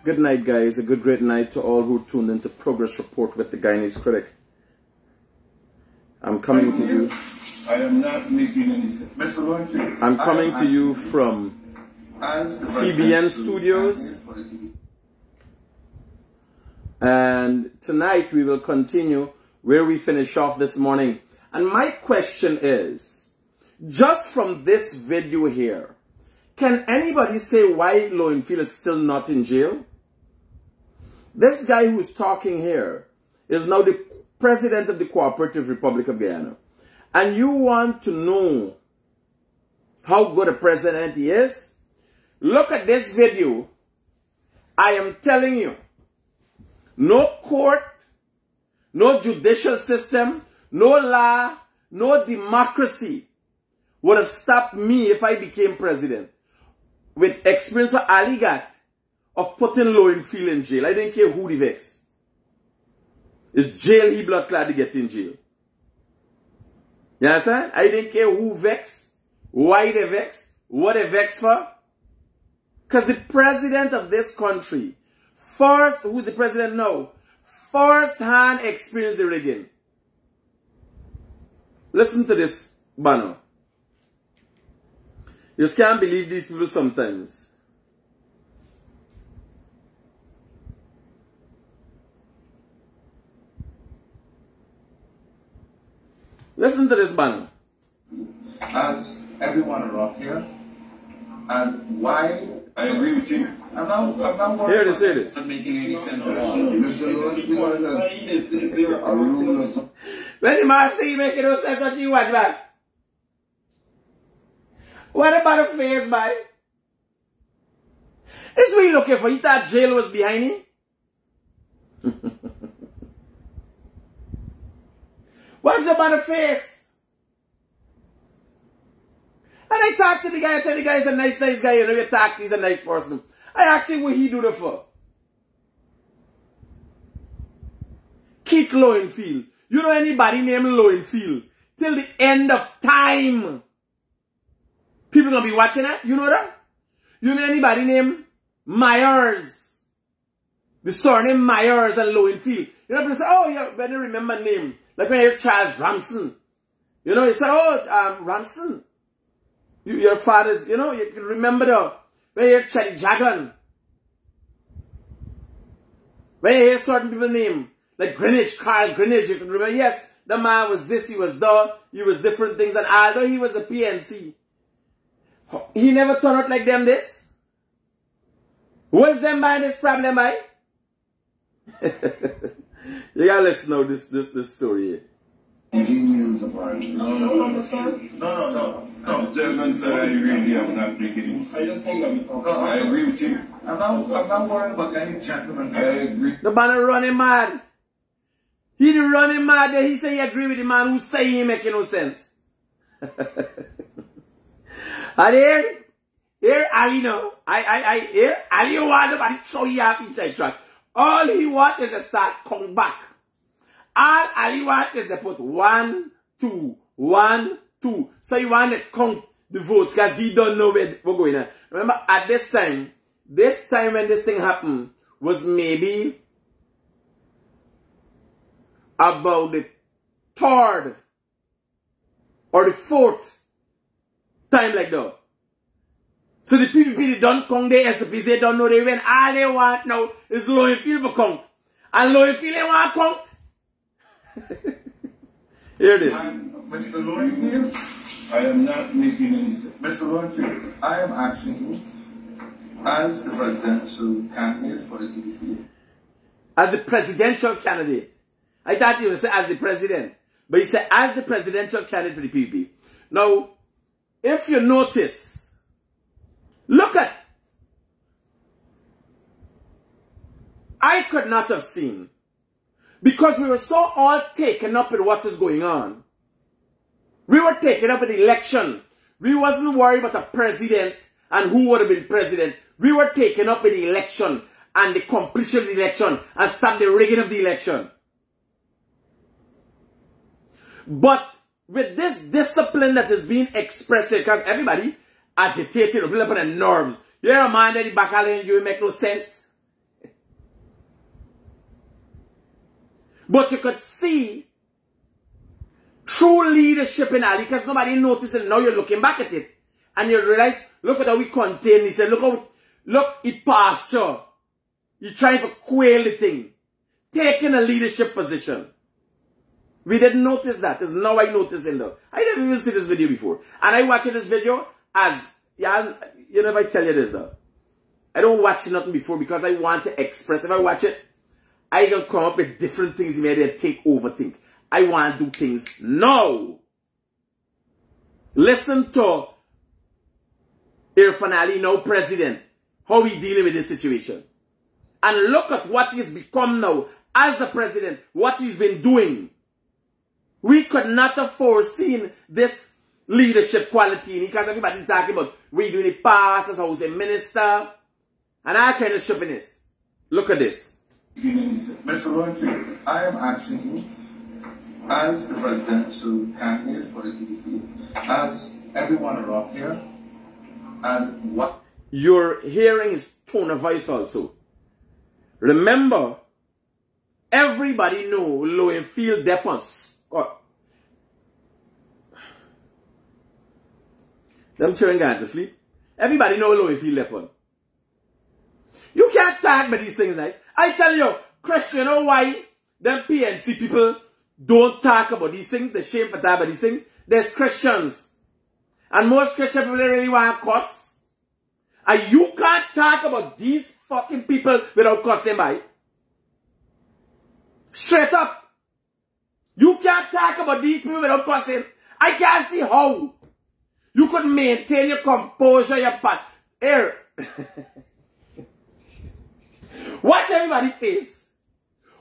Good night, guys. A good, great night to all who tuned into Progress Report with the Guyanese Critic. I'm coming to you. I am not making any sense. Mr. Lowenfield, I'm coming to you from TBN Studios. And tonight we will continue where we finish off this morning. And my question is, just from this video here, can anybody say why Lowenfield is still not in jail? This guy who's talking here is now the president of the Cooperative Republic of Guyana. And you want to know how good a president he is? Look at this video. I am telling you, no court, no judicial system, no law, no democracy would have stopped me if I became president with experience what Ali got of putting Lowenfield in jail. I didn't care who the vex. It's jail he blood clad to get in jail. You understand? I didn't care who vex, why they vex, what they vex for. Because the president of this country, who's the president now, first-hand experienced the rigging. Listen to this, Bano. You just can't believe these people sometimes. Listen to this, Bano. As everyone around here, and why I agree with you. I'm not Here it is, here it is. Not making any sense at all. When the man see making no sense, what you watch, man? What about the face, man? This what he looking for. He thought jail was behind him? What's about the face? And I talk to the guy, I tell the guy he's a nice guy, you know, you talk, he's a nice person. I ask him what he do that for. Keith Lowenfield. You know anybody named Lowenfield? Till the end of time. People gonna be watching that? You know that? You know anybody named Myers? The surname Myers and Lowenfield. You know people say, oh, yeah, when you remember name. Like when you hear Charles Ramson. You know, you say, oh, Ramson. Your father's, you know, you can remember the, when you hear Chetty Jagan. When you hear certain people's name, like Greenwich, Carl Greenwich, you can remember, yes, the man was this, he was that, he was different things, and although he was a PNC, he never turned out like them this. What's them behind this problem, I? You gotta listen now, this story here. Genius apart. No. Gentlemen said I agree. I'm not making it. I just think that I agree with you. I'm not worried about any gentleman. I agree. The man running mad. He the running mad there. He say he agree with the man who say he making no sense. And here Ali know. Here Ali want nobody throw you off inside track. All he want is to start come back. All Ali want is to put 1, 2, 1, 2. So he want to count the votes because he don't know where we're going on. Remember, at this time when this thing happened was maybe about the 3rd or the 4th time like that. So the PPP, they don't count their SPs, they don't know they win. All they want now is Lowenfield to count. And Lowenfield they want to count. Here it is. Mr. Lowenfield, I am not making any sense. Mr. Lowenfield, I am asking you, as the presidential candidate for the PPP. As the presidential candidate. I thought you would say as the president. But he said as the presidential candidate for the PPP. Now, if you notice, look at, I could not have seen, because we were so all taken up with what is going on. We were taken up with the election. We wasn't worried about the president and who would have been president. We were taken up with the election and the completion of the election and stop the rigging of the election. But with this discipline that is being expressed here, because everybody agitated, build up on the nerves. You hear a man that the back alley you make no sense. But you could see true leadership in Ali, because nobody noticed it. Now you're looking back at it. And you realize, look at how we contain this. Look, it passed you. You're trying to quail the thing. Taking a leadership position. We didn't notice that. It's now I noticed it though. I never even seen this video before. And I watched this video as, yeah, you know, if I tell you this though. I don't watch nothing before because I want to express. If I watch it, I can come up with different things maybe and take overthink. I want to do things now. Listen to Irfan Ali, now president, how he dealing with this situation. And look at what he's become now as the president, what he's been doing. We could not have foreseen this leadership quality because everybody's talking about we doing the past as housing minister and all kind of stupidness. Look at this. Mr. LOWENFIELD, I am asking you, as the presidential candidate for the PDP, as everyone around here, and what you're hearing his tone of voice also. Remember, everybody know LOWENFIELD depends. Them children going to sleep. Everybody know LOWENFIELD depends. You can't talk about these things nice. I tell you, Christian, you know why them PNC people don't talk about these things? They're ashamed to talk about these things. There's Christians. And most Christian people really want to cuss. And you can't talk about these fucking people without cussing by. Straight up. You can't talk about these people without cussing. I can't see how you could maintain your composure, your part. Here. Watch everybody's face.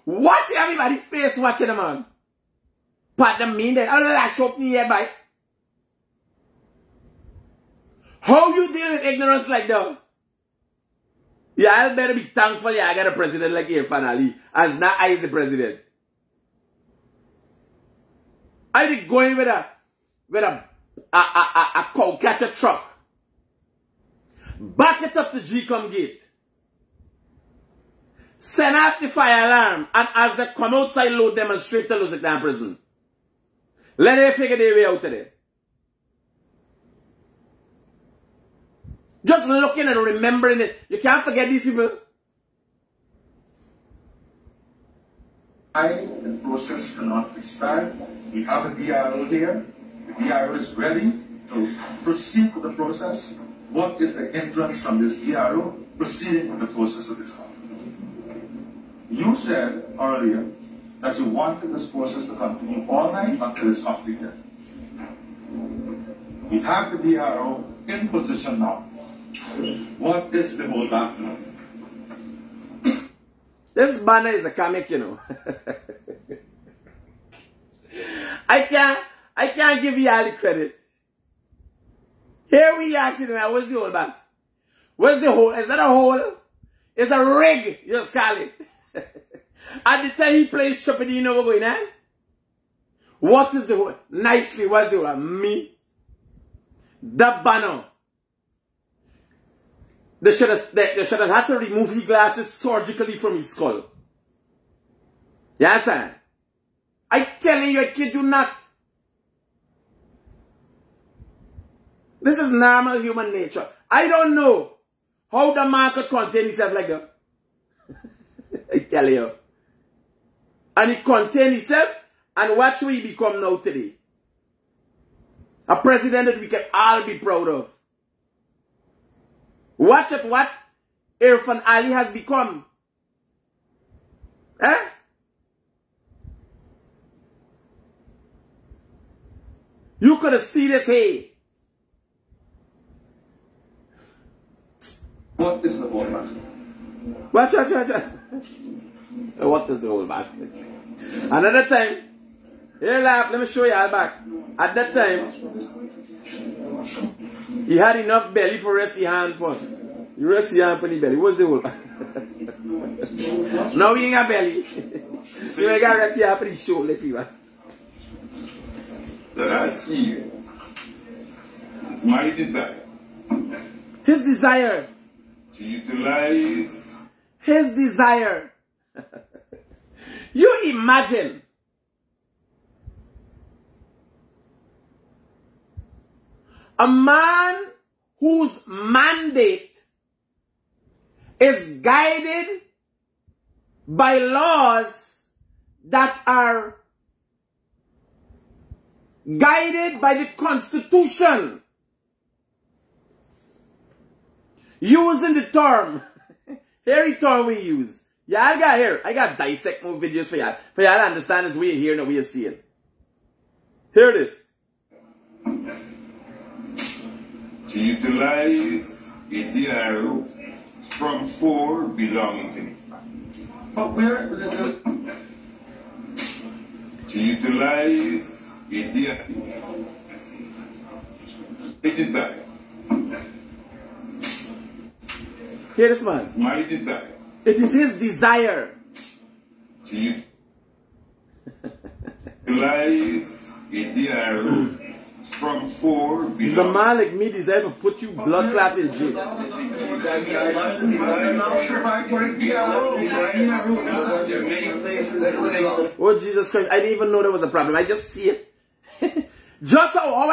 Watch everybody's face watching the man. Pat them mean that. I'll lash up in here, bye. How you deal with ignorance like that? Yeah, I'll better be thankful I got a president like Irfan Ali. As now I is the president. I did going with a cow catcher truck. Back it up to G-Com gate. Send out the fire alarm. And as they come outside, load them straight to Lusicktown prison. Let them figure their way out of there. Just looking and remembering it. You can't forget these people. The process cannot be started. We have a DRO here. The DRO is ready to proceed with the process. What is the entrance from this DRO proceeding with the process of this? You said earlier that you wanted this process to continue all night until it's completed. We have the DRO in position now. What is the whole background? This banner is a comic, you know. I can't give you all the credit. Here we actually now, what's the whole back? What's the hole? Is that a hole? It's a rig, you just call it. At the time he plays shopping, you know what's going on? What is the hole? Nicely, what's the hole? Me. The banner. They should have had to remove his glasses surgically from his skull. You understand? I'm telling you, I kid you not. This is normal human nature. I don't know how the man could contain himself like that. I tell you. And he contained himself, and watch who he become now today. A president that we can all be proud of. Watch at what Irfan Ali has become. Eh? You could have seen this here. What is the whole back? Watch. What is the whole back? Another time, here laugh, let me show you all back. At that time, he had enough belly for rest your hand for. You rest your hand for the belly. What's the whole back? Now he ain't got belly. So you got rest your hand for the show. Let's see what. That I see is my desire. His desire. To utilize. His desire. You imagine a man whose mandate is guided by laws that are guided by the Constitution, using the term, here term we use. Yeah, I got dissect more videos for y'all to understand this way here and the way you see it. Here it is. To utilize a DRO from 4 belonging to this bank. But where to utilize a DRO. It is that. Hear this man. It's my desire. It is his desire To utilize a DRO from 4 belonging. It's a man like me desire to put you blood clot in jail. Oh Jesus Christ, I didn't even know there was a problem. I just see it. Just how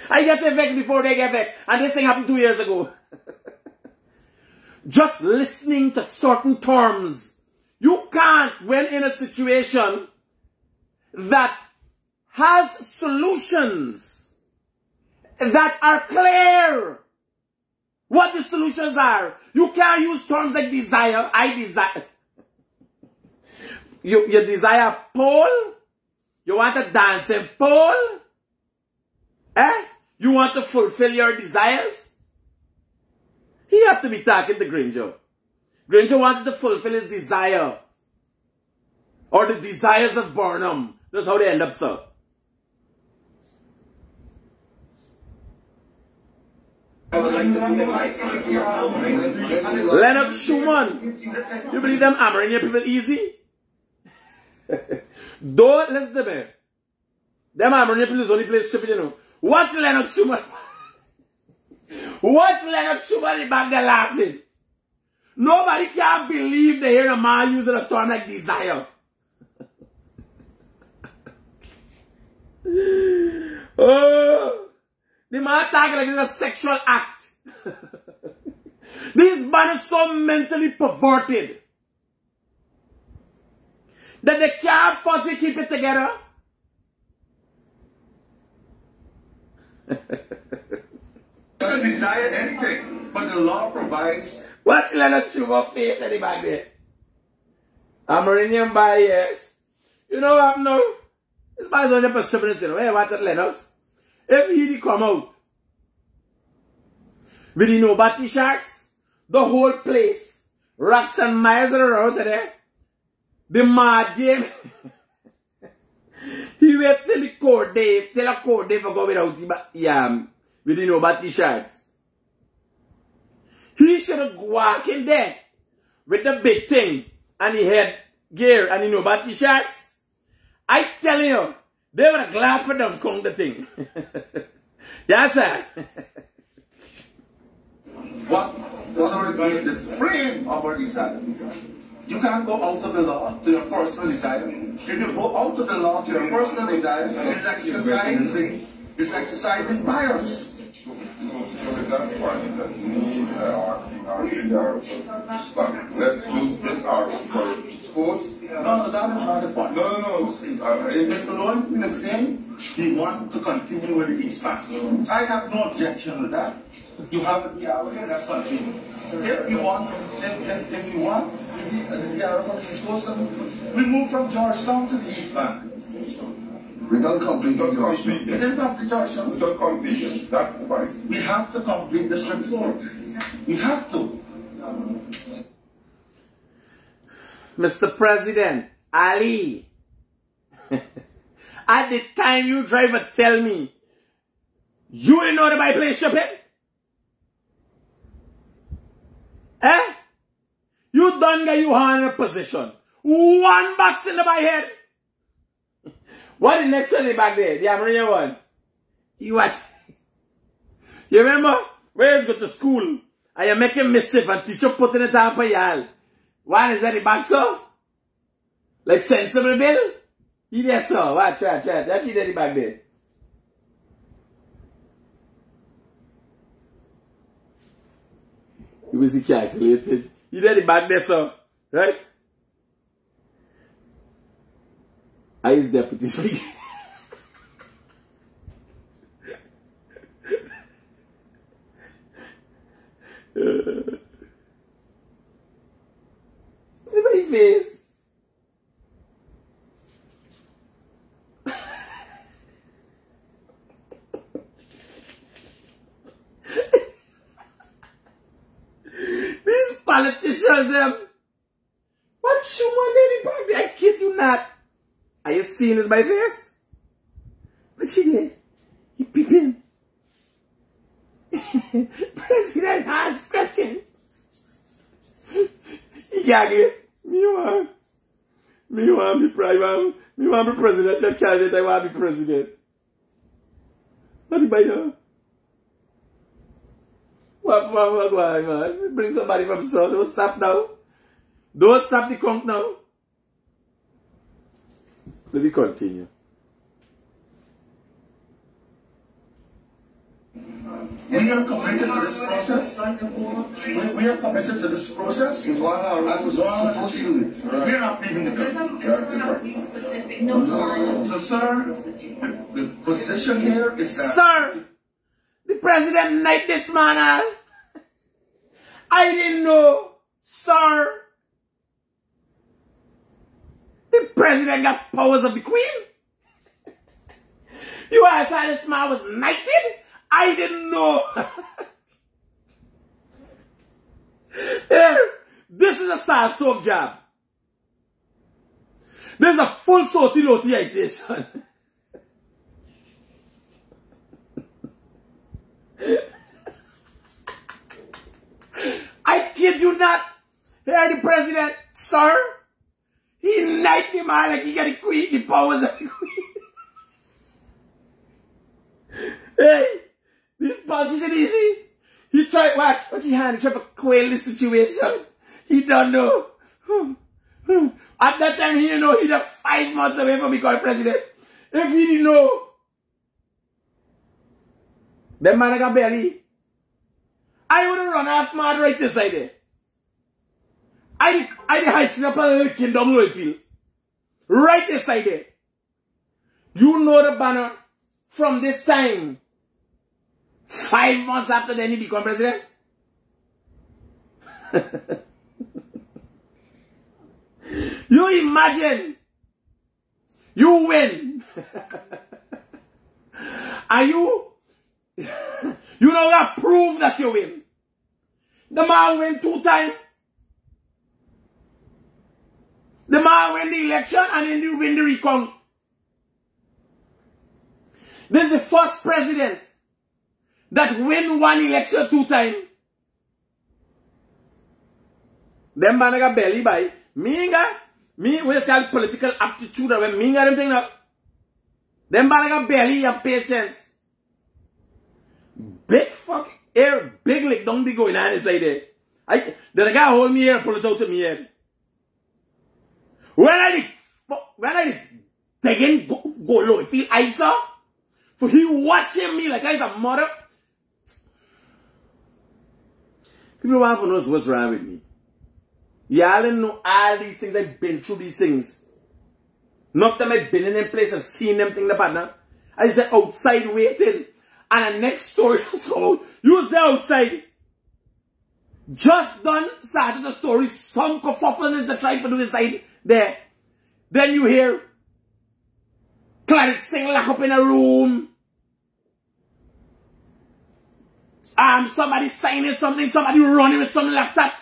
I get vexed before they get vexed. And this thing happened 2 years ago. Just listening to certain terms. You can't, when in a situation that has solutions that are clear what the solutions are. You can't use terms like desire. I desire. You desire pole? You want a dancing pole? You want to fulfill your desires? He had to be talking to Granger. Granger wanted to fulfill his desire. Or the desires of Burnham. That's how they end up, sir. Leonard Schumann. You believe them hammering your people easy? Don't listen to me. Them hammering your people is only place stupid, you know. What's Leonard Schumann? What's Leonard Schumann in back there laughing? Nobody can believe they hear a man using a term like desire. Oh, the man talking like it's a sexual act. This man is so mentally perverted that they can't afford to keep it together. Don't desire anything, but the law provides. What's Leonard Schumann face any back there? Amerindian bias. You know what now? This man is only perseverance, you know. Hey, what's at Lennox? If he come out with the nobody sharks, the whole place, rocks and miles around there, the mad game. He wait till the court day, till a court day for go without with the nobody sharks. He should have walked in there with the big thing and he had gear and the nobody sharks. I tell you, they were glad for them come the thing. Yes, sir. What are the frame of our desire? You can't go out of the law to your personal desire. If you go out of the law to your personal desire, it's exercising bias. So with that point that we need our let's use this argument for sports. No, that is not the point. No. Mr. Lowenfield is saying he wants to continue with the East Bank. I have no objection to that. You have the DRO here, let's continue. If you want, the DRO from the East Coast, we move from Georgetown to the East Bank. We don't complete the We didn't complete Georgetown. We don't complete it. That's the point. We have to complete the strip 4. We have to. Mr. President, Ali, at the time you driver tell me, you ain't know the by place shopping? You done get you in a position. One box in the by head. What the next one back there? The American one. You what? You remember? Where you go to school and you're making mischief and teacher putting it up for y'all. One is at the back, so? Like sensible bill? He there, sir. Watch. That's it back there. He was calculated. He there the back there, sir. Right? I is deputy speaker. Look at his face. These politicians, what you want back there? I kid you not. Are you seeing this by face? But she there. He peeping. President has scratching. He can't get. Me want be prime. Me want be presidential candidate. I want to be president. What do you buy now? What, man? Bring somebody from South. Don't stop now. Don't stop the conch now. Let me continue. We are committed to this process. We are committed to this process. As long as we're not leaving the country. So, sir, the position here is that... Sir, the president knight this man. I didn't know, sir. The president got powers of the queen. You asked how this man was knighted? I didn't know. Here, this is a sad soap job. There's a full sortilotization. I kid you not. Here the president, sir, he knighted the man like he got the queen, the powers of the queen. Hey, this politician easy. He tried, watch he had, he tried to quail the situation. He don't know. At that time, he didn't know he's 5 months away from becoming president. If he didn't know, that man got belly. I would have run off mad right this side there. I the high snap of the kingdom Lowenfield. Right this side there. You know the banner from this time. 5 months after then he become president. You imagine. You win. And you don't have proof that you win. The man win 2 times. The man win the election and then you win the recount. This is the first president that win 1 election 2 times. Them man got belly by. Me where's called political aptitude when me got them thing now. Them man got belly and patience. Big fuck air, big lick don't be going on inside there. The guy hold me here and pull it out to me head. When I again go low, feel I saw for he watching me like I was a mother. People want to know what's wrong with me. Y'all don't know all these things. I've been through these things. Enough of them I've been in them places, seen them thing the partner. I was there outside waiting. And the next story was called, you was there outside. Just done, started the story. Some kerfuffleness they're trying to do inside there. Then you hear Claret sing lock up in a room. Somebody signing something, somebody running with some laptop.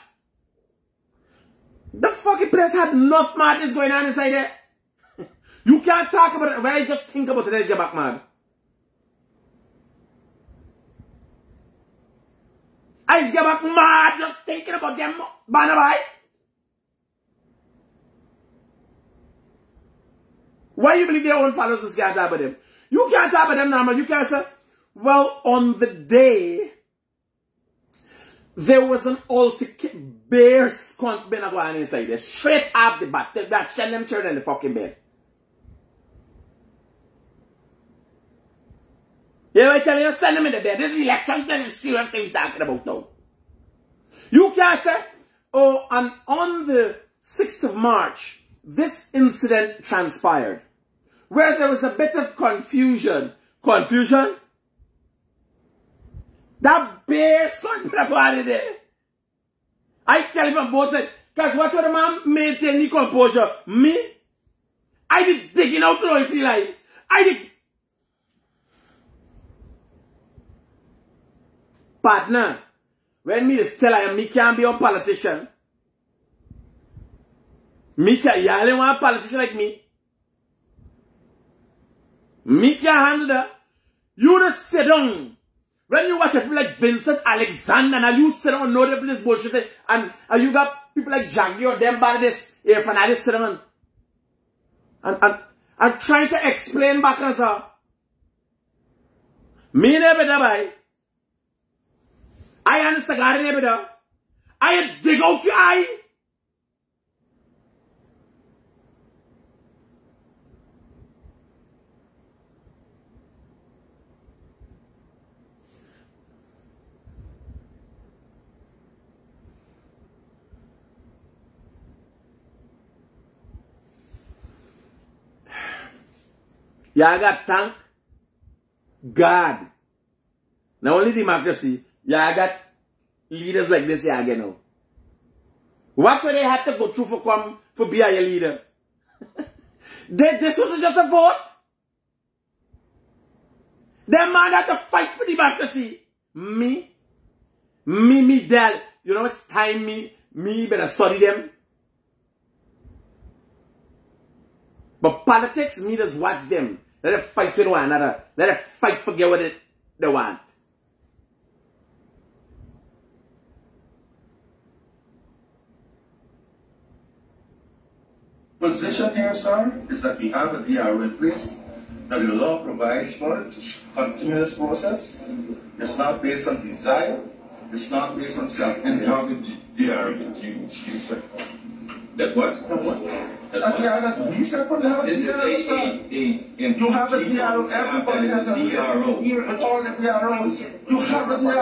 The fucking place had enough madness going on inside there. You can't talk about it when I just think about it, let's get back mad. I just get back mad just thinking about them banner. Why you believe their own followers can't talk about them? You can't talk about them normal. You can't say, well, on the day there was an altercation. Bears can't be going inside there. Straight up the bat. That send them children in the fucking bed. You know what I'm telling you? Send them in the bed. This is election. This is serious thing we're talking about now. You can't say, oh, and on the 6th of March, this incident transpired. Where there was a bit of confusion. Confusion? That base can't put a body there. I tell you from both sides. Because what the man maintain the composure? Me? I did digging out now if you like. I did. Partner, when me is tell I me can't be a politician. Me can't, you only want a politician like me. Me can't handle that. You just sit down. When you watch a people like Vincent Alexander, and you sit down and know this bullshit, and you got people like Jackie or them by this, if and I just sit down and trying to explain back and say, me never die. I understand God never die. I dig out your eye. Yeah, I got thank God. Not only democracy, yeah, I got leaders like this, yeah, you know. Watch what they had to go through for be a leader. This wasn't just a vote. Them man had to fight for democracy. Me, Dad. You know what's time me better study them. But politics, me just watch them. Let them fight with one another. Let them fight for get what they want. Position here, sir, is that we have a DRO in place that the law provides for to continue this process. It's not based on desire. It's not based on self-interest. DRO sir. That what? We separately have a DRO, sir. You have a DRO, everybody has a DRO. With all the DROs, you have a DRO.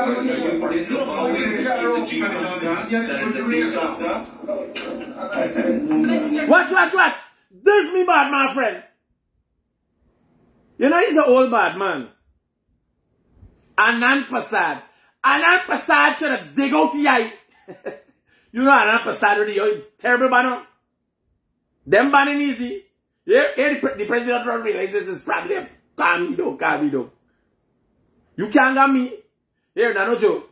Watch. This me bad, my friend. You know he's an old bad man. Anand Prasad should have dig out the eye. You know Anand Prasad really terrible banner. Them banning easy. Yeah, the president don't realize this is problem. Calm me down. You can't get me. Here, no joke.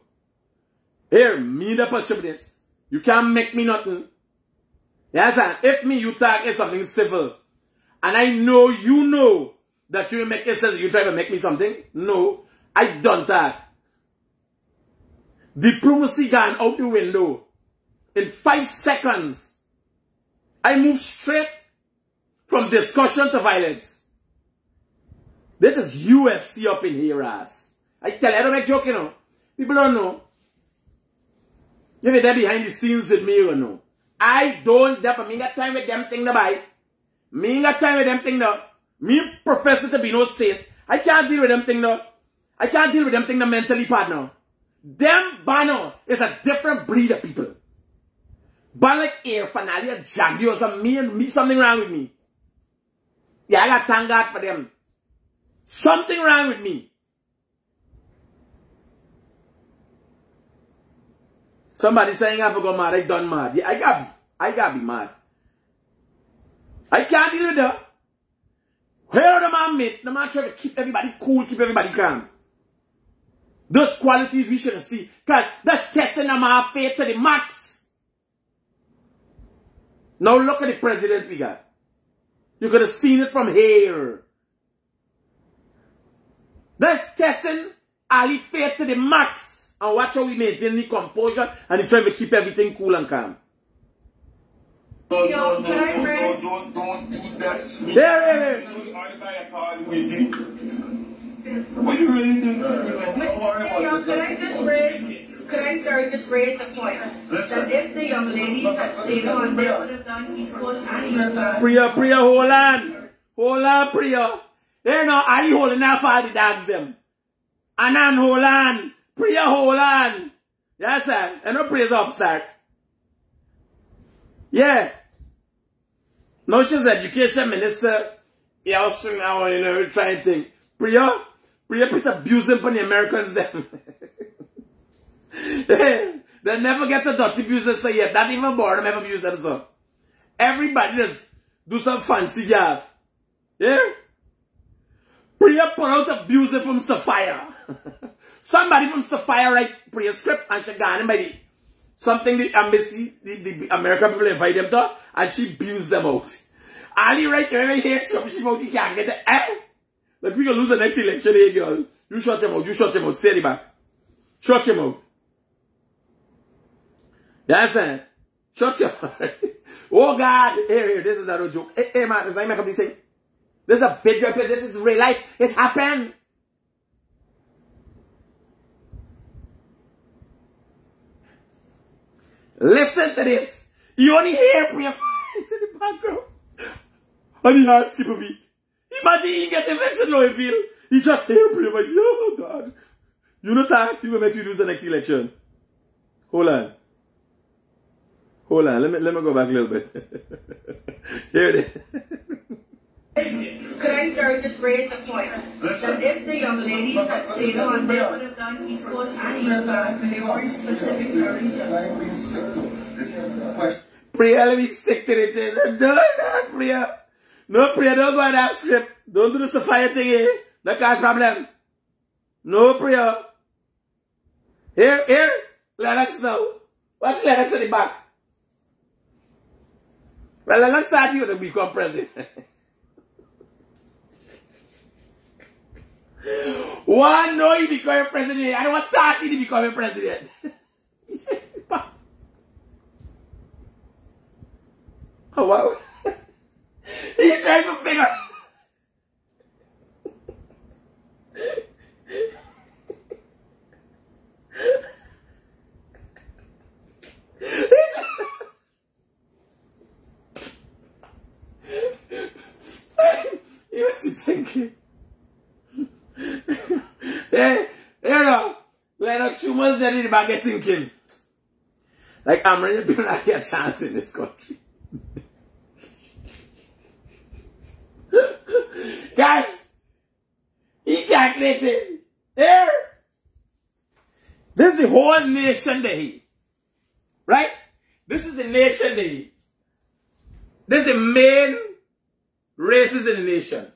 Here, me the pursue this. You can't make me nothing. Yes, sir. If me you talk is something civil, and I know you know that you make it says you try to make me something. No, I don't that. Diplomacy gone out the window. In 5 seconds. I move straight from discussion to violence. This is UFC up in here, ass. I tell you, I don't make joke, you know. People don't know. If they're behind the scenes with me, you know. I don't, me got time with them thing to buy. Me got time with them thing to. Me professor to be no saint. I can't deal with them thing though. I can't deal with them thing the mentally partner. Them banner is a different breed of people. But like air fanalia jagged or some me something wrong with me. Yeah, I got thank God for them. Something wrong with me. Somebody saying I forgot mad, I done mad. Yeah, I got be mad. I can't deal with that. Where the man mate, the man try to keep everybody cool, keep everybody calm. Those qualities we should see. Because that's testing them our faith to the max. Now look at the president we got. You could have seen it from here. That's testing Ali faith to the max. And watch how we maintain the composure and he trying to keep everything cool and calm. Don't do that. Here. What you really doing? Don't worry about Can I just raise Could I, sir, just raise a point? That if the young ladies had stayed on, they would have done East Coast and East Coast. Priya, hold on. Hold on, Priya. They know Ali holding that for the dogs them. Anan, hold on. Priya, hold on. Yes, sir. And no Priya's upstart. Yeah. No, she's education minister. He also now, you know, trying to think. Priya put abusing on the Americans them. They never get the dirty abusers so yet. That even bored them ever abuse them so. Everybody just do some fancy job. Yeah? Priya put out abusing from Sapphire. Somebody from Sapphire write Priya script and she got anybody. Something the embassy, the American people invite them to, and she abused them out. Ali right there, here, she out, you can't get the Like we gonna lose the next election here, girl. You shut him out, stay the back. Shut him out. That's it. Shut him out. Oh God, here, this is not a joke. Hey man, this is not make up this thing. This is a video clip, this is real life. It happened. Listen to this. You only hear Priya It's in the background. And he heart skip a beat. Imagine he get elected LOWENFIELD. He just hear Priya voice. Oh God. You know that he will make you lose the next election. Hold on. Let me go back a little bit. Here it is. Could I, sir, just raise a point? That if the young ladies had stayed on, they would have done East Coast and East Coast. They weren't specific to a region. Priya, let me stick to it. Don't Priya. No, Priya, don't go on that script. Don't do the Sapphire thing here. That cause problem. No, Priya. Here. Lennox now. What's Lennox at the back? Well, Lennox start you to become president. One, no, he become president. I don't want 30 to become a president. Oh, wow. He's trying to figure. He was thinking. Like Schumer said in the back of thinking. Like, I'm ready to not get a chance in this country. Guys, he calculated. Here. This is the whole nation day. Right? This is the nation day. This is the main races in the nation.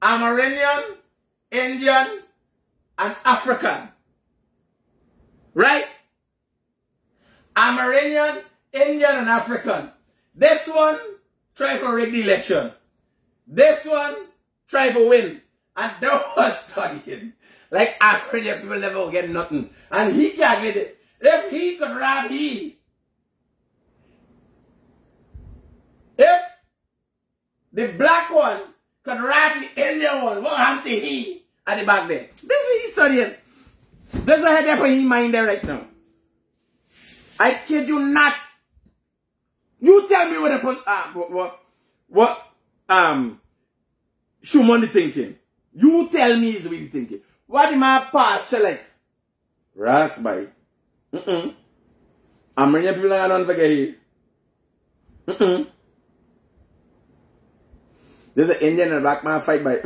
Amerindian, Indian, and African. Right? Amerindian, Indian, and African. This one, try to rig the election. This one, try to win. And they was studying. Like Amerindian people never get nothing. And he calculated, if he could rob he. If the black one could rob the Indian one, what happened to he at the back there? This is what he's studying. That's what I have in his mind there right now. I kid you not. You tell me what Schumann thinking. You tell me is what he thinking. What did my past like? Raspberry. I'm bringing people like I don't forget here. There's an Indian and a black man fight by.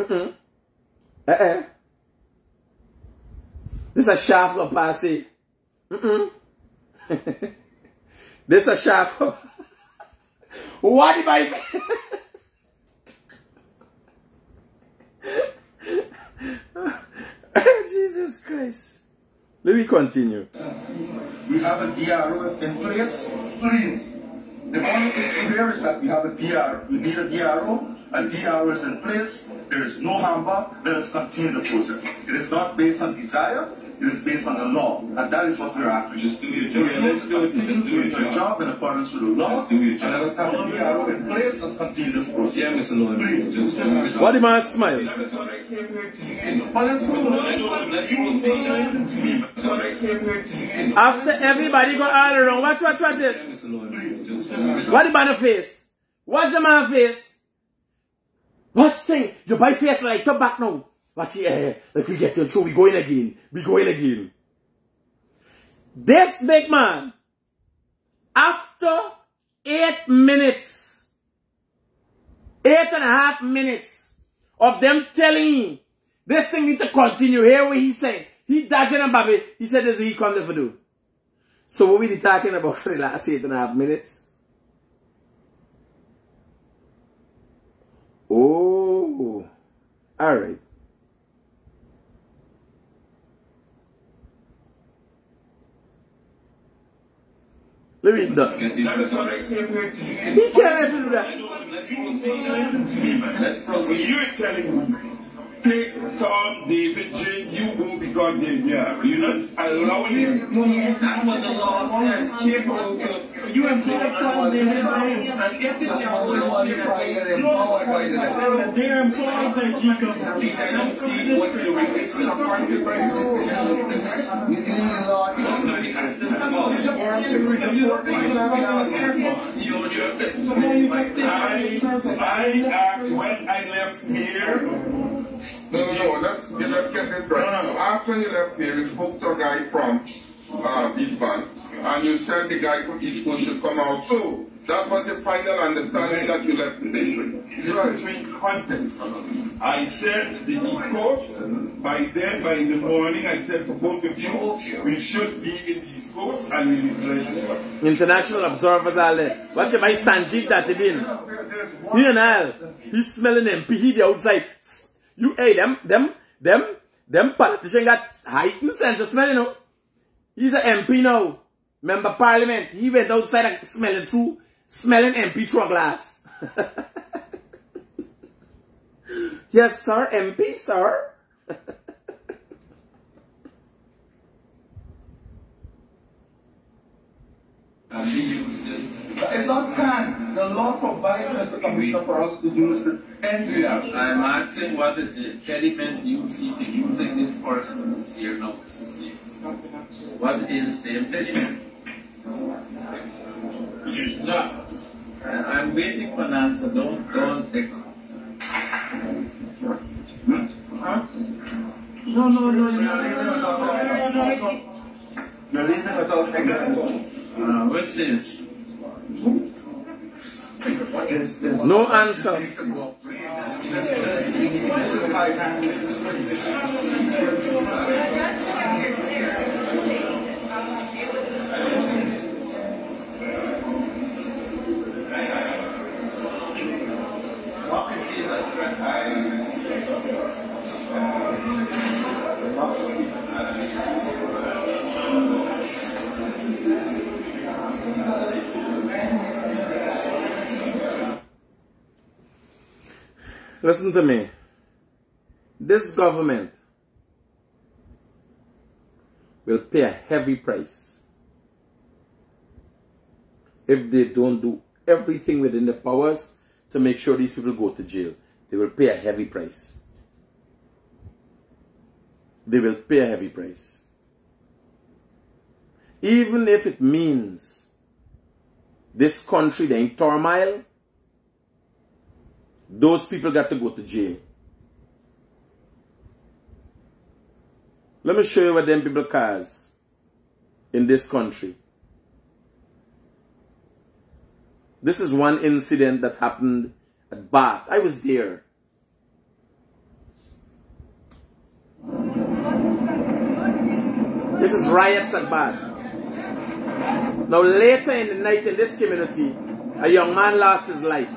This is a shaft of passy. This is a shaft of. What if I. Jesus Christ. Let me continue. We have a DRO in place, please. The only issue here is that we have a DRO. We need a DRO. A DRO is in place. There is no harm back. Let us continue the process. It is not based on desire. It is based on the law. And that is what we're after. Just do your job. Let's do it. Just do your job in accordance with the law. Just do your job. And let us have a DRO in place and continue this process. Yeah, Mr. Lowen. Please. What the man smile? But let's go. Listen to me. After everybody go all around, watch this. What the man face? What's the man face? What's thing? You buy face like come back now. Watch it, like we get through, we going again. This big man, after 8 minutes, 8.5 minutes of them telling me this thing need to continue. Hear what he's saying. He dodging and baby. He said this is what he come there for do. So what we talking about for the last 8.5 minutes? Oh, all right. Let me do that. He can't do that. Listen to me, man. Let's proceed. You're telling me, take Tom, David, Jane, you go the goddamn yard. You're not allowing him. No, that's what the law says. You employ Tom, David, and if they're employed by Jacob, I don't see what's the resistance. I asked when I left here. No, let's get this right. No. After you left here, you spoke to a guy from Eastbound, and you said the guy from East Coast should come out. So that was the final understanding that you left the district. Between context. I said the East Coast. By then, by in the morning, I said to both of you, we should be in the East Coast and in the legislature. International observers are there. Watch it by Sanjeev that he did. He and all. He's smelling MP. He the outside. You, hey, them politicians got heightened sense of smell, you know. He's an MP now. Member Parliament. He went outside and smelling MP through a glass. Yes, sir, MP, sir. It's not can. The law provides as the commissioner for us to use the NBR. I'm asking what is the impediment you see to using this person who's here now, Mr. C. What is the impediment? It's not. I'm waiting for an answer. Don't take. No. You're leaving without ignorance. What's this? No answer. Listen to me. This government will pay a heavy price if they don't do everything within their powers to make sure these people go to jail. They will pay a heavy price. They will pay a heavy price. Even if it means this country in turmoil, those people got to go to jail. Let me show you what them people cause in this country. This is one incident that happened at Bath. I was there. This is riots at Bath. Now later in the night in this community, a young man lost his life.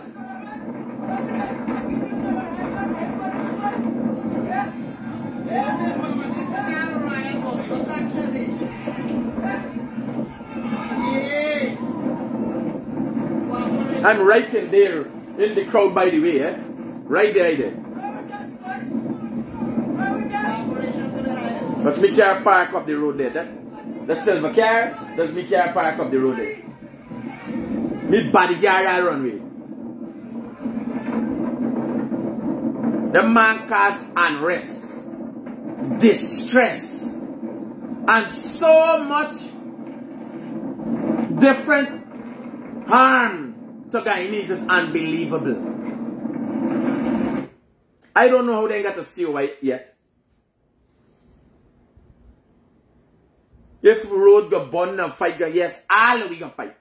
I'm right in there, in the crowd by the way, eh? Right there. But me car park up the road there, the silver car, does me car park up the road there. Me bodyguard all runway. The man caused unrest, distress, and so much different harm to Guyanese is unbelievable. I don't know how they got to see white yet. If road go burn and fight go, yes, all we gonna fight.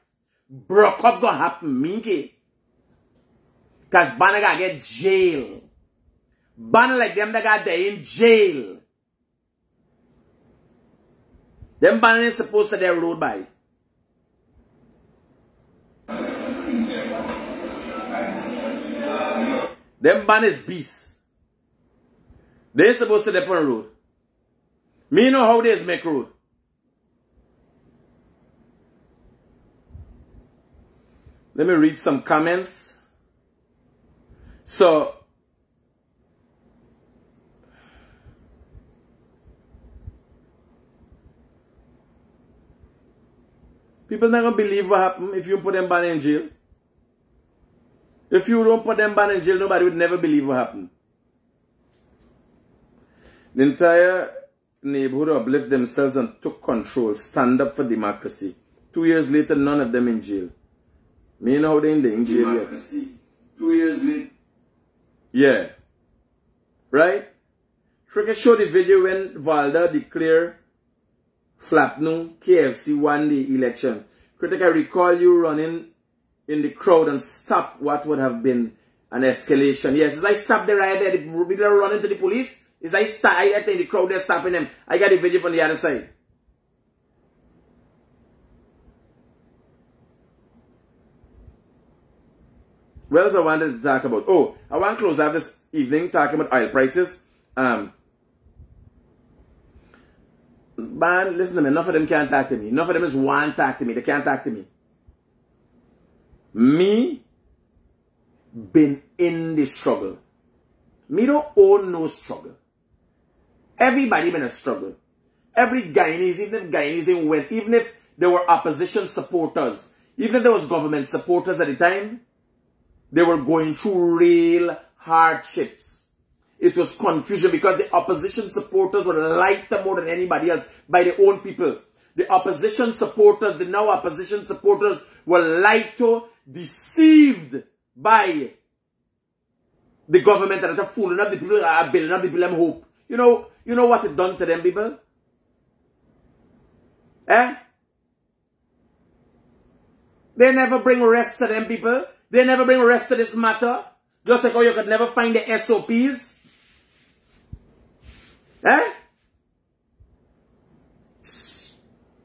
Broke up gonna happen, minky. Cause Banna gotta get jail. Banna like them that got there in jail. Them Banna is supposed to their road by. Them Banna is beasts. They ain't supposed to depend on road. Me know how they make road. Let me read some comments. So, people not gonna believe what happened if you put them ban in jail. If you don't put them ban in jail, nobody would never believe what happened. The entire neighborhood uplifted themselves and took control, stand up for democracy. 2 years later, none of them in jail. Me know how they in jail yet. 2 years later. Yeah. Right? Cricket showed the video when Valda declared Flapno KFC one day election. Critic, I recall you running in the crowd and stop what would have been an escalation. Yes, as I stopped the riot there, the people are running to the police. As I in the crowd there stopping them. I got the video from the other side. What else I wanted to talk about? Oh, I want to close out this evening talking about oil prices. Man, listen to me. Enough of them can't talk to me. Enough of them is want to talk to me. They can't talk to me. Me been in the struggle. Me don't own no struggle. Everybody been a struggle. Every Guyanese, even if Guyanese went, even if there were opposition supporters, even if there was government supporters at the time, they were going through real hardships. It was confusion because the opposition supporters were lied to more than anybody else by their own people. The opposition supporters, the now opposition supporters were lied to, deceived by the government that are fooling up the people, building up the people them hope. You know what it done to them people? Eh? They never bring rest to them people. They never bring rest to this matter. Just like how you could never find the SOPs. Eh?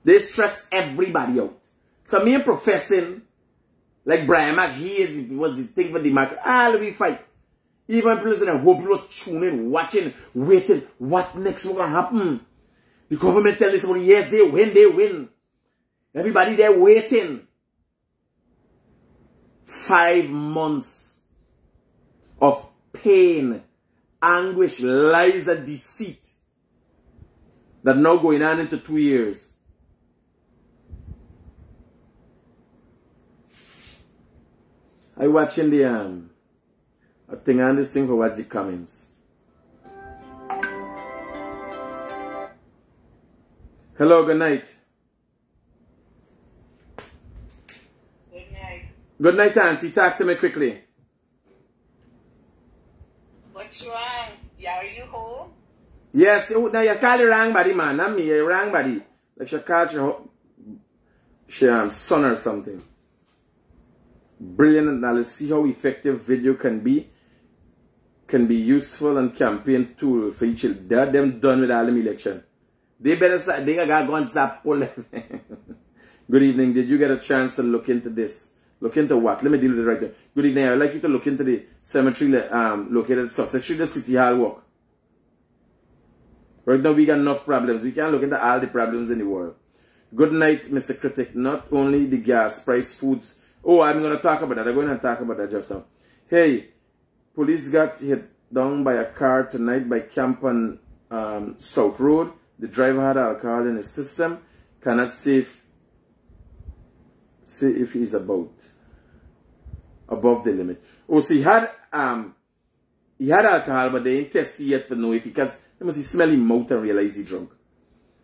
They stress everybody out. So me professing, like Brian Mac, was the thing for the market. Let me fight. Even people in hope, people was tuning, watching, waiting. What next will happen? The government tell us, yes, they win. Everybody there waiting. 5 months of pain, anguish, lies and deceit that now going on into 2 years. I watching the a thing on this thing for watch the comments. Hello, good night. Good night, Auntie. Talk to me quickly. What's wrong? Are you home? Yes. Now you call the wrong body, man. Not me. Wrong body. Like she called her son or something. Brilliant. Now let's see how effective video can be. Can be useful and campaign tool for each. They're them done with all them election. They better start. They gotta go and start pulling. Good evening. Did you get a chance to look into this? Look into what? Let me deal with it right there. Good evening. I would like you to look into the cemetery located at Sussex Street, the City Hall Walk. Right now we got enough problems. We can't look into all the problems in the world. Good night, Mr. Critic. Not only the gas price, foods. Oh, I'm going to talk about that. I'm going to talk about that just now. Hey, police got hit down by a car tonight by Camp on South Road. The driver had alcohol in his system. Cannot say if he's above the limit. Oh, so he had alcohol, but they ain't tested yet to know if he, because they must smell his mouth and realize he's drunk.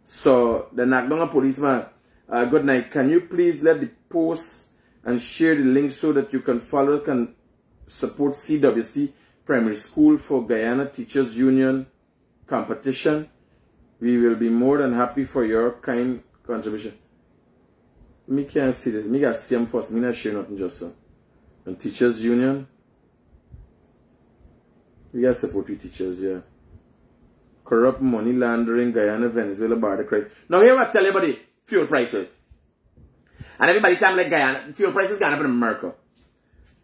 So they knocked down a policeman. Good night. Can you please let the post and share the link so that you can follow, can support CWC Primary School for Guyana Teachers Union competition? We will be more than happy for your kind contribution. Me can't see this. Me got see them first. Me not share nothing just so. And Teachers Union. We got support with teachers, yeah. Corrupt money laundering, Guyana, Venezuela, border crisis. Now here I tell everybody fuel prices. And everybody tell me like Guyana, fuel prices gone up in America.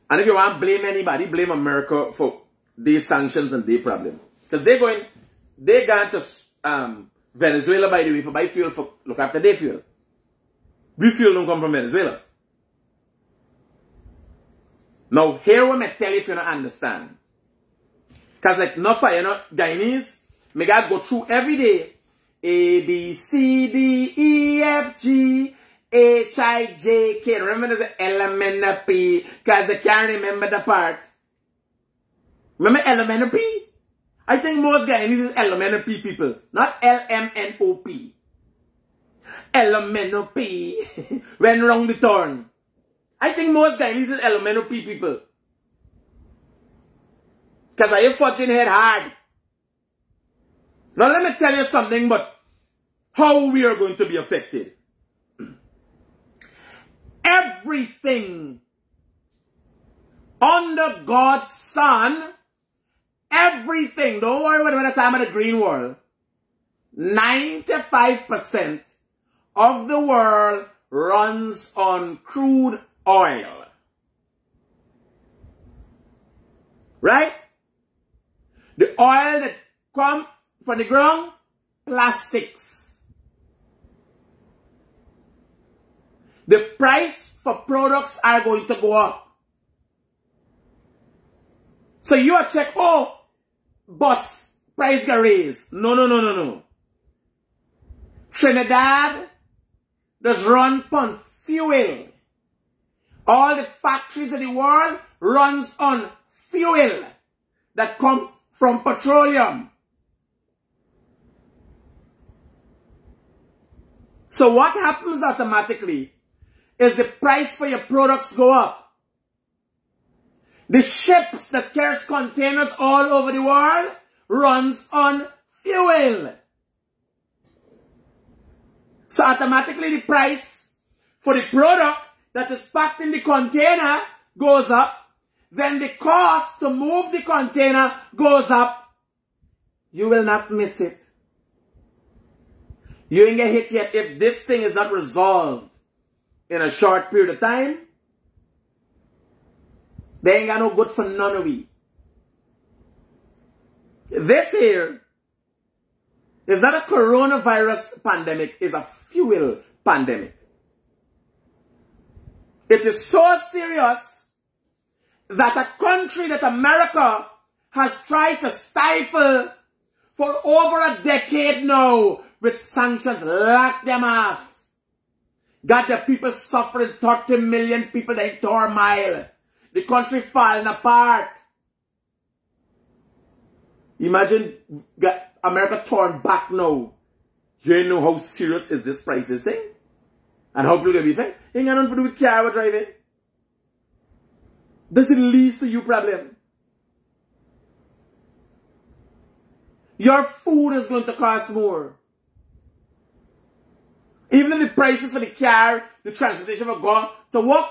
And if you want to blame anybody, blame America for these sanctions and their problem. Because they gone to Venezuela, by the way, for buy fuel for look after their fuel. We fuel don't come from Venezuela. Now, here what I tell you if you don't understand. Because like, not for, you know, Guyanese, me gotta go through every day. A, B, C, D, E, F, G, H, I, J, K. Remember there's an element of P, because they can't remember the part. Remember element of P? I think most Guyanese is element of P people, not L-M-N-O-P. Elemental P. Went wrong the turn. I think most Guyanese is elemental P people. Because I have fortune head hard. Now let me tell you something but how we are going to be affected. Everything under God's sun, everything, don't worry about the time of the green world, 95% of the world runs on crude oil. Right? The oil that comes from the ground, plastics. The price for products are going to go up. So you are check, oh, boss, price got raised. No. Trinidad does run on fuel. All the factories in the world runs on fuel that comes from petroleum. So what happens automatically is the price for your products go up. The ships that carries containers all over the world runs on fuel. So automatically the price for the product that is packed in the container goes up. Then the cost to move the container goes up. You will not miss it. You ain't get hit yet. If this thing is not resolved in a short period of time, they ain't got no good for none of we. This here is not a coronavirus pandemic, it's a fuel pandemic. It is so serious that a country that America has tried to stifle for over a decade now with sanctions, lock them off. Got the people suffering, 30 million people in turmoil. The country falling apart. Imagine America torn back now. You know how serious is this prices thing? And how people will be fine? Ain't got nothing to do with car we're driving. Does it lead to you problem? Your food is going to cost more. Even if the prices for the car, the transportation will go to work,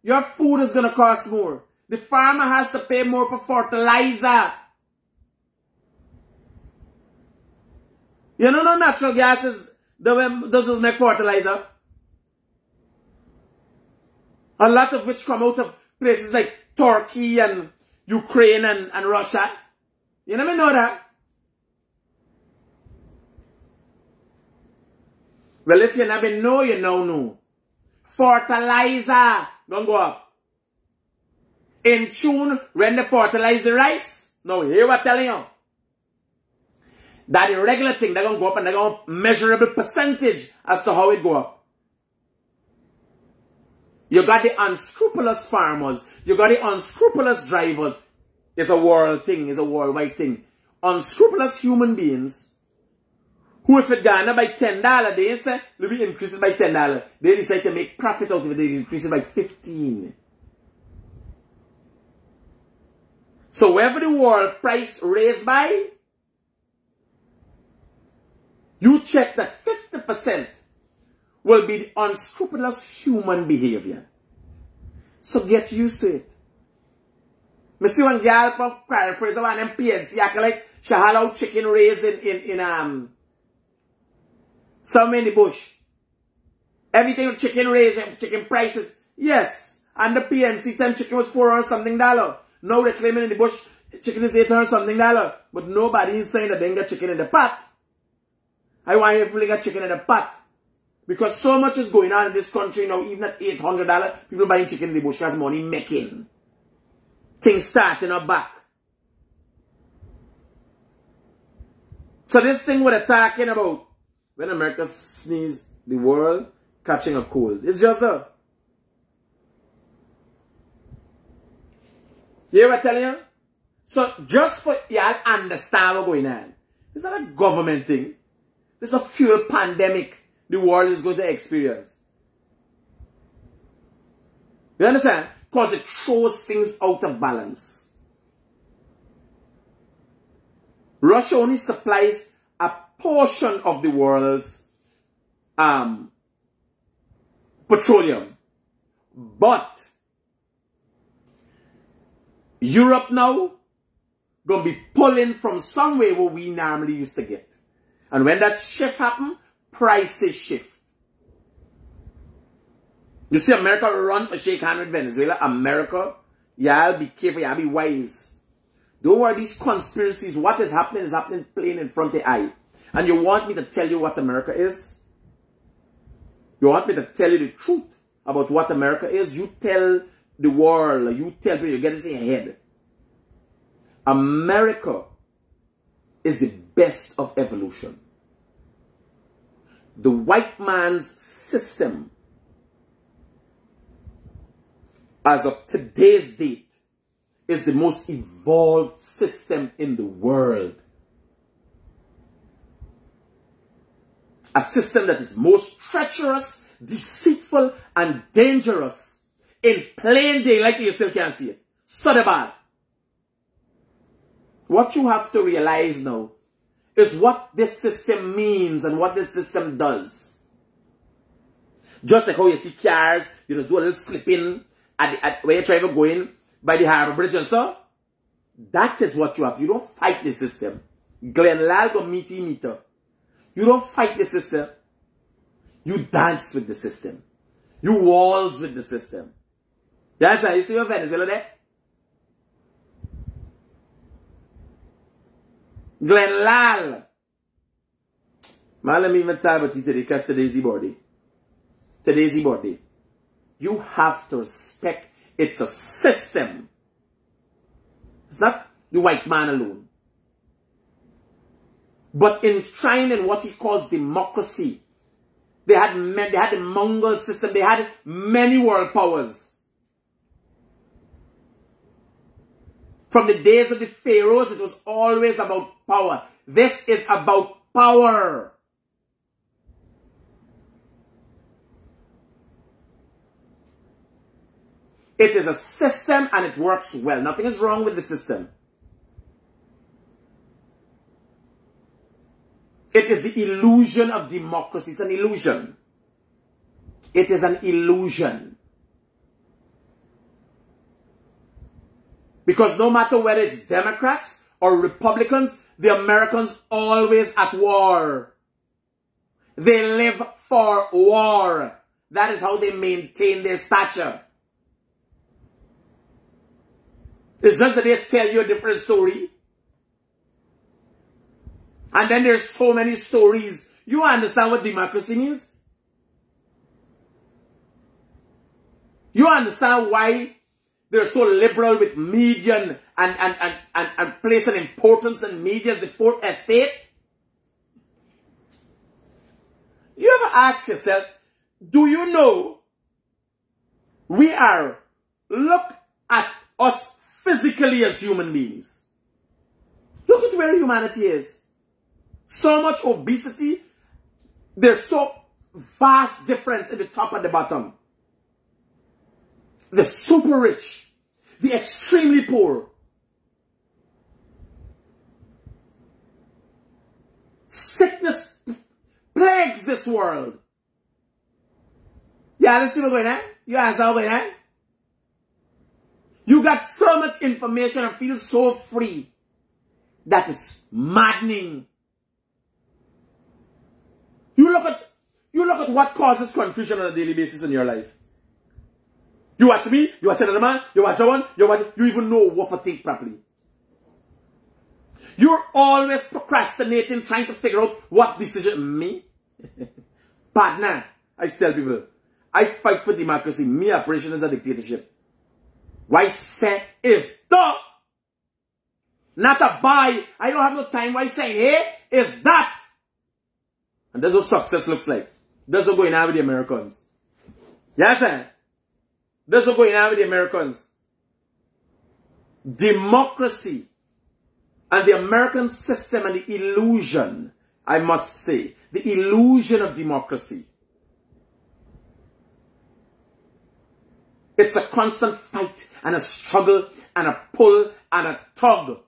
your food is going to cost more. The farmer has to pay more for fertilizer. You know, no natural gas is the way does make fertilizer. A lot of which come out of places like Turkey and Ukraine and Russia. You never know that. Well, if you never know, you now know. Fertilizer don't go up. In June, when they fertilize the rice, now here what I'm telling you. That the regular thing, they're going to go up and they're going to measurable percentage as to how it go up. You got the unscrupulous farmers. You got the unscrupulous drivers. It's a world thing. It's a worldwide thing. Unscrupulous human beings Who if it gone up by $10, they say, let me increase it by $10. They decide to make profit out of it, they increase it by 15. So wherever the world price raised by, you check that 50% will be the unscrupulous human behavior. So get used to it. I see one girl from paraphrase of an PNC acting like she had out chicken raised in somewhere in the bush. Everything chicken raised, chicken prices. Yes. And the PNC time chicken was $400 something. Now they're claiming in the bush chicken is $800 something. But nobody is saying that they got chicken in the pot. I want you to got chicken in the pot. Because so much is going on in this country now, even at $800, people buying chicken in the bush because money making. Things starting up back. So this thing we're talking about, when America sneezes, the world catching a cold. It's just a... You hear what I'm telling you? So just for y'all understand what's going on. It's not a government thing. It's a fuel pandemic the world is going to experience. You understand? Because it throws things out of balance. Russia only supplies a portion of the world's petroleum. But Europe now going to be pulling from somewhere where we normally used to get. And when that shift happens, prices shift. You see America run to shake hand with Venezuela. America, y'all be careful, y'all be wise. Don't worry, these conspiracies, what is happening plain in front of the eye. And you want me to tell you what America is? You want me to tell you the truth about what America is? You tell the world, you tell people, you get this in your head. America is the best of evolution. The white man's system, as of today's date, is the most evolved system in the world. A system that is most treacherous, deceitful, and dangerous. In plain daylight, you still can't see it. So the bad. What you have to realize now is what this system means and what this system does. Just like how you see cars, you just do a little slip in at where you're trying to go in by the Harbor Bridge and so. That is what you have. You don't fight the system. Glenn Lal go meter. You don't fight the system. You dance with the system. You waltz with the system. Yes, sir. You see your Venezuela there? Glenn Lal. Man, let me even talk about it today because today's the birthday. Today's the birthday. You have to respect it's a system. It's not the white man alone. But enshrined in what he calls democracy. They had the Mongol system. They had many world powers. From the days of the pharaohs, it was always about power. This is about power. It is a system and it works well. Nothing is wrong with the system. It is the illusion of democracy. It's an illusion. It is an illusion. Because no matter whether it's Democrats or Republicans, the Americans always at war. They live for war. That is how they maintain their stature. It's just that they tell you a different story. And then there's so many stories. You understand what democracy means? You understand why they're so liberal with media and place an importance in media as the fourth estate? You ever ask yourself, do you know we are, look at us physically as human beings. Look at where humanity is. So much obesity. There's so vast difference in the top and the bottom. The super rich, the extremely poor. Sickness plagues this world. You understand what's going on? You understand what's going on? You got so much information and feel so free. That is maddening. You look at what causes confusion on a daily basis in your life. You watch me, you watch another man, you watch someone, you even know what to think properly. You're always procrastinating, trying to figure out what decision. Me? Partner, I tell people, I fight for democracy. Me operation is a dictatorship. Why say is the? Not a buy. I don't have no time. Why say hey is that? And that's what success looks like. That's what going on with the Americans. Yes, sir. That's what going on with the Americans. Democracy and the American system and the illusion, I must say, the illusion of democracy. It's a constant fight and a struggle and a pull and a tug.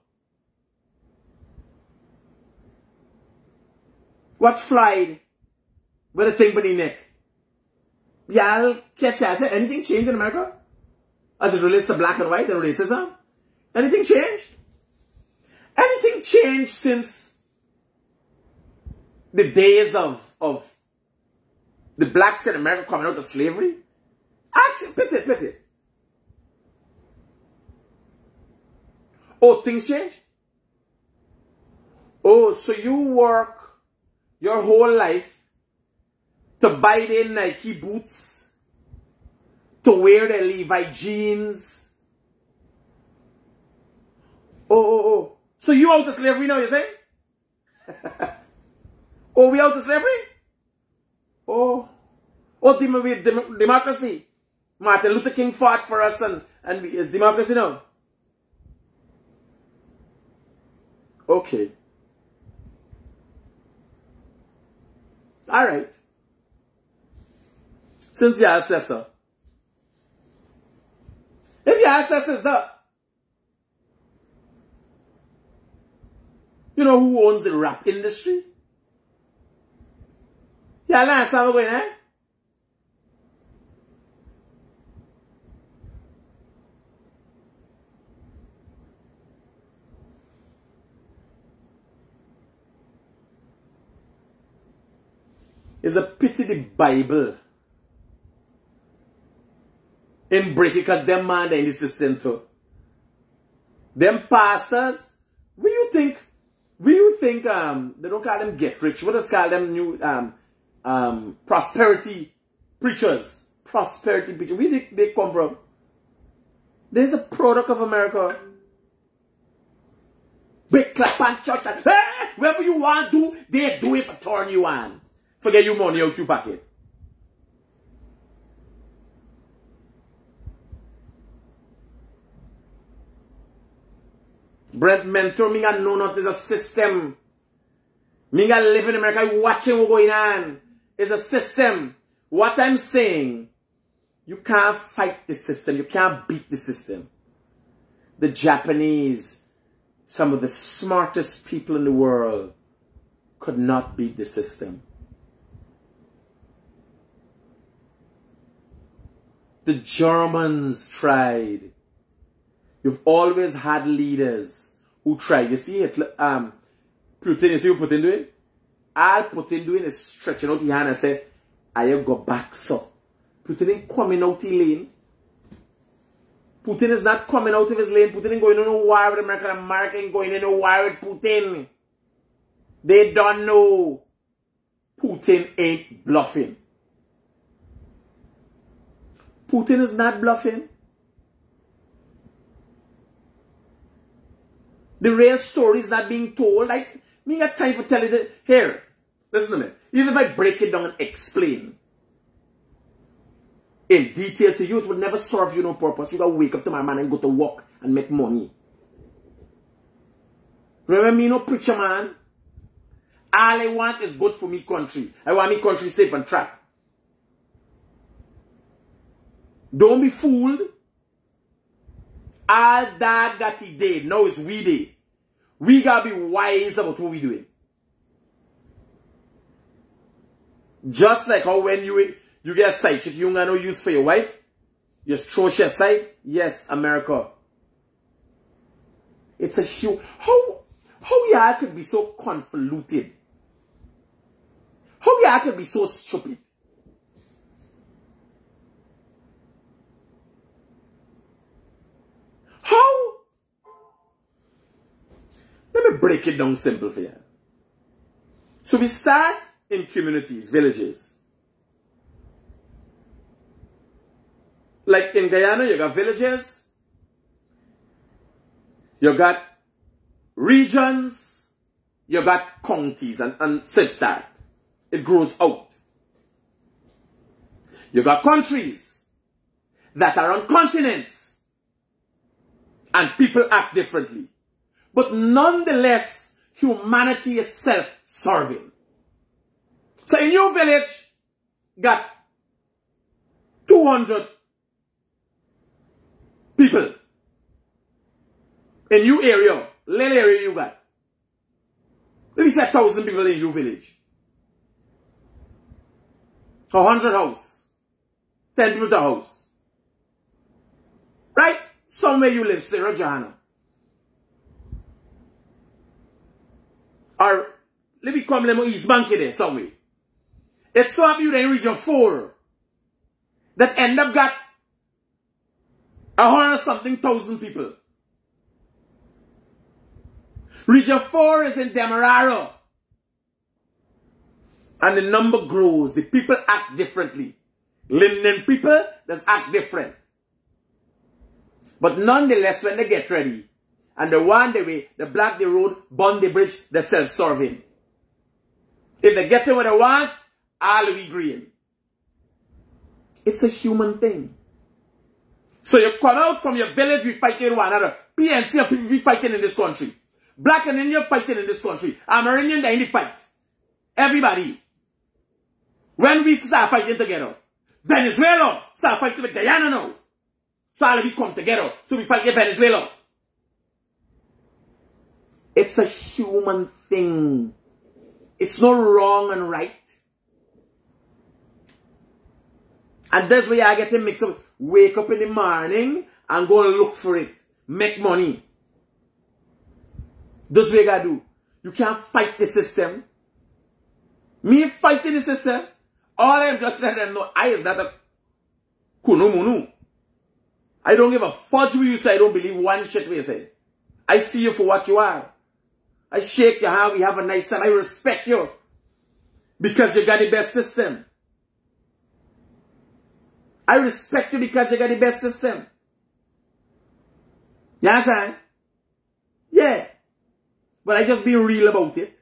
Watch Floyd with a thing beneath neck. Y'all catch us. Anything change in America? As it relates to black and white and racism? Anything change? Anything changed since the days of the blacks in America coming out of slavery? Actually, pity. Oh, things change? Oh, so you work your whole life to buy their Nike boots, to wear their Levi jeans. Oh. So you out of slavery now, you say? Oh, we out of slavery? Oh, democracy. Martin Luther King fought for us and it's democracy now. Okay. All right. Since your ancestor. If your ancestor is that, you know who owns the rap industry? Yeah, that's how we're going, eh? It's a pity the Bible in break it because them man in the system too. Them pastors, what you think they don't call them get rich, what does call them new prosperity preachers? Prosperity preachers. Where they come from? There's a product of America. Big clap and church and hey, whatever you want to do, they do it for turn you on. Forget your money out your pocket. Brent mentor me and know not there's a system. Me and live in America watching what's going on. It's a system. What I'm saying, you can't fight the system. You can't beat the system. The Japanese, some of the smartest people in the world, could not beat the system. The Germans tried. You've always had leaders who tried. You see it, Putin, you see what Putin doing? All Putin doing is stretching out his hand and say, I go back, so. Putin ain't coming out his lane. Putin is not coming out of his lane. Putin ain't going in no war with America. America ain't going in no war with Putin. They don't know. Putin ain't bluffing. Putin is not bluffing. The real story is not being told. Like, me got time for telling it. Here, listen to me. Even if I break it down and explain in detail to you, it would never serve you no purpose. You gotta wake up tomorrow, man, and go to work and make money. Remember me, no preacher, man. All I want is good for me country. I want me country safe and track. Don't be fooled. All that got he did. Now it's we did. We gotta be wise about what we doing. Just like how when you get a side chick, you ain't got no use for your wife. You just throw she aside. Yes, America. It's a huge... How y'all could be so convoluted? How y'all could be so stupid? How? Let me break it down simple for you. So we start in communities, villages. Like in Guyana, you got villages. You got regions. You got counties and such that. It grows out. You got countries that are on continents. And people act differently. But nonetheless, humanity is self-serving. So in your village, got 200 people. In your area, little area you got. Maybe say 1,000 people in your village. 100 house. 10 people to house. Right? Somewhere you live, say Johanna. Or let me come to East Bank there somewhere. It's so happy you in region 4 that end up got 100-something thousand people. Region 4 is in Demerara. And the number grows. The people act differently. Linden people just act different. But nonetheless, when they get ready, and they want the way, they block the road, burn the bridge, they're self-serving. If they get to what they want, all will be green. It's a human thing. So you come out from your village, we fighting with one another. PNC and people be fighting in this country. Black and Indian fighting in this country. Amerindian, they in the fight. Everybody. When we start fighting together, Venezuela start fighting with Guyana now. So all of we come together. So we fight with Venezuela. It's a human thing. It's not wrong and right. And that's where I get to mix up. Wake up in the morning and go and look for it. Make money. That's what you gotta do. You can't fight the system. Me fighting the system. All I'm just letting them know, I is not a kunumunu. I don't give a fudge with you say. I don't believe one shit we say. I see you for what you are. I shake your hand. We have a nice time. I respect you. Because you got the best system. I respect you because you got the best system. You understand? Yeah. But I just be real about it.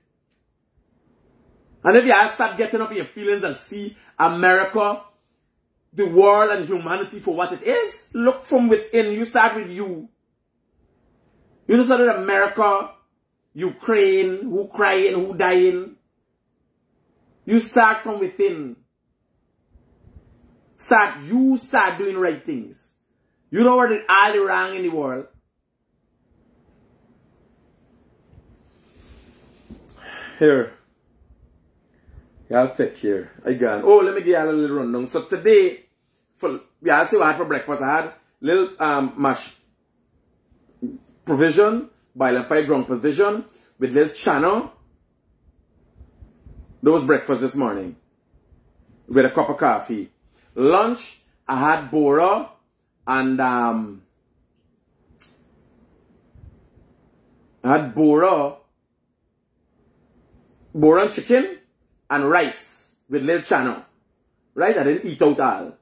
And if you start getting up in your feelings and see America, the world and humanity for what it is, look from within. You start with you. You know that America, Ukraine, who crying, who dying. You start from within. You start doing right things. You know what is all the wrong in the world. Here. Y'all take care. I gone. Oh, let me give y'all a little rundown. So today, y'all see what I had for breakfast. I had little mash provision, boil and fried ground provision with little channel. That was breakfast this morning. With a cup of coffee. Lunch, I had bora and I had bora and chicken and rice with little channel. Right? I didn't eat out all.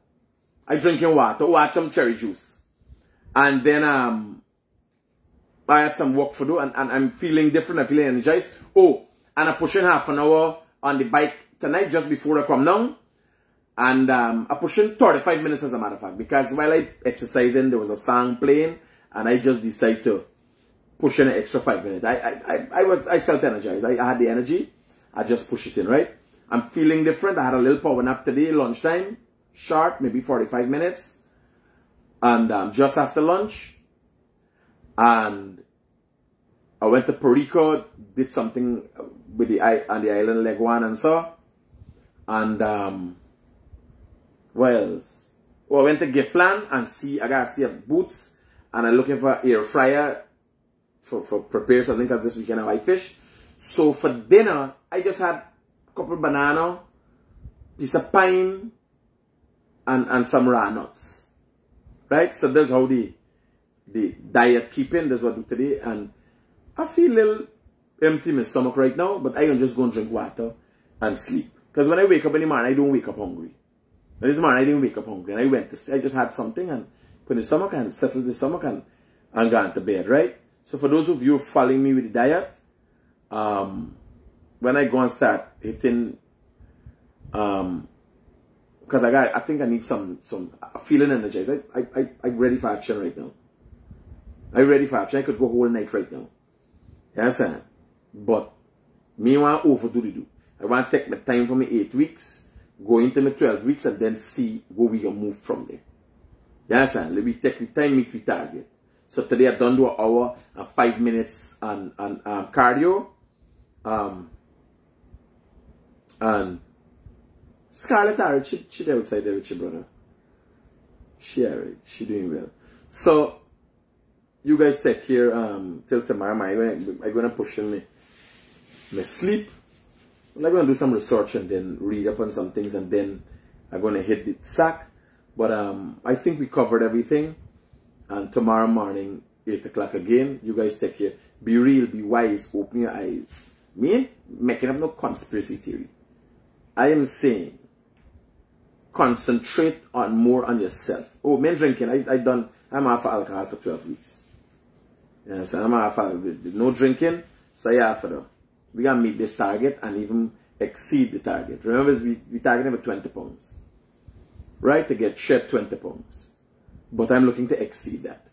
I drinking water, some cherry juice. And then I had some work to do and I'm feeling different, I'm feeling energized. Oh, and I'm pushing half an hour on the bike tonight just before I come down. And I'm pushing 35 minutes as a matter of fact. Because while I exercising, there was a song playing. And I just decided to push in an extra 5 minutes. I felt energized. I had the energy. I just push it in, right? I'm feeling different. I had a little power nap today, lunchtime, short, maybe 45 minutes. And just after lunch. And I went to Puerto Rico, did something with on the island leg one and so. And what else? Oh, I went to Giftland and I got a see of boots. And I'm looking for air fryer for prepare something because this weekend I like fish. So for dinner, I just had a couple of banana, piece of pine, and some raw nuts. Right? So that's how the diet keeping. That's what I do today. And I feel a little empty in my stomach right now, but I can just go and drink water and sleep. Because when I wake up in the morning, I don't wake up hungry. And this morning I didn't wake up hungry. And I just had something and put in the stomach and settled the stomach and gone to bed, right? So for those of you following me with the diet, when I go and start hitting, because I think I need some feeling energized. I'm ready for action right now. I'm ready for action. I could go whole night right now. You understand? But me want to overdo the do. I want to take my time for my 8 weeks, go into my 12 weeks, and then see where we can move from there. You understand? Let me take the time, meet the target. So today I've done 1 hour and 5 minutes on cardio. And Scarlett Harrod, she there outside there with your brother. She alright, she doing well. So you guys take care till tomorrow. I'm gonna push in my sleep. I'm gonna do some research and then read up on some things, and then I'm gonna hit the sack. But I think we covered everything. And tomorrow morning, 8 o'clock again. You guys take care. Be real, be wise, open your eyes. Me ain't making up no conspiracy theory. I am saying concentrate more on yourself. Oh, men drinking. I'm off of alcohol for 12 weeks. Yes, I'm off of no drinking. So yeah, we gonna meet this target and even exceed the target. Remember, we targeting for 20 pounds. Right? To get shed 20 pounds. But I'm looking to exceed that.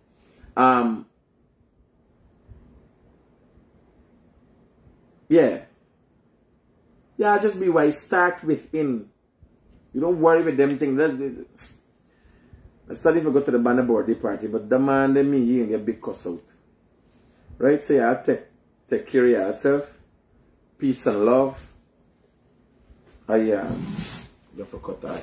Yeah, just be wise. Start within. You don't worry with them things. I study if I go to the banner birthday party, but the man and me, you can get big cuss out. Right? So yeah, take care of yourself. Peace and love. I forgot that.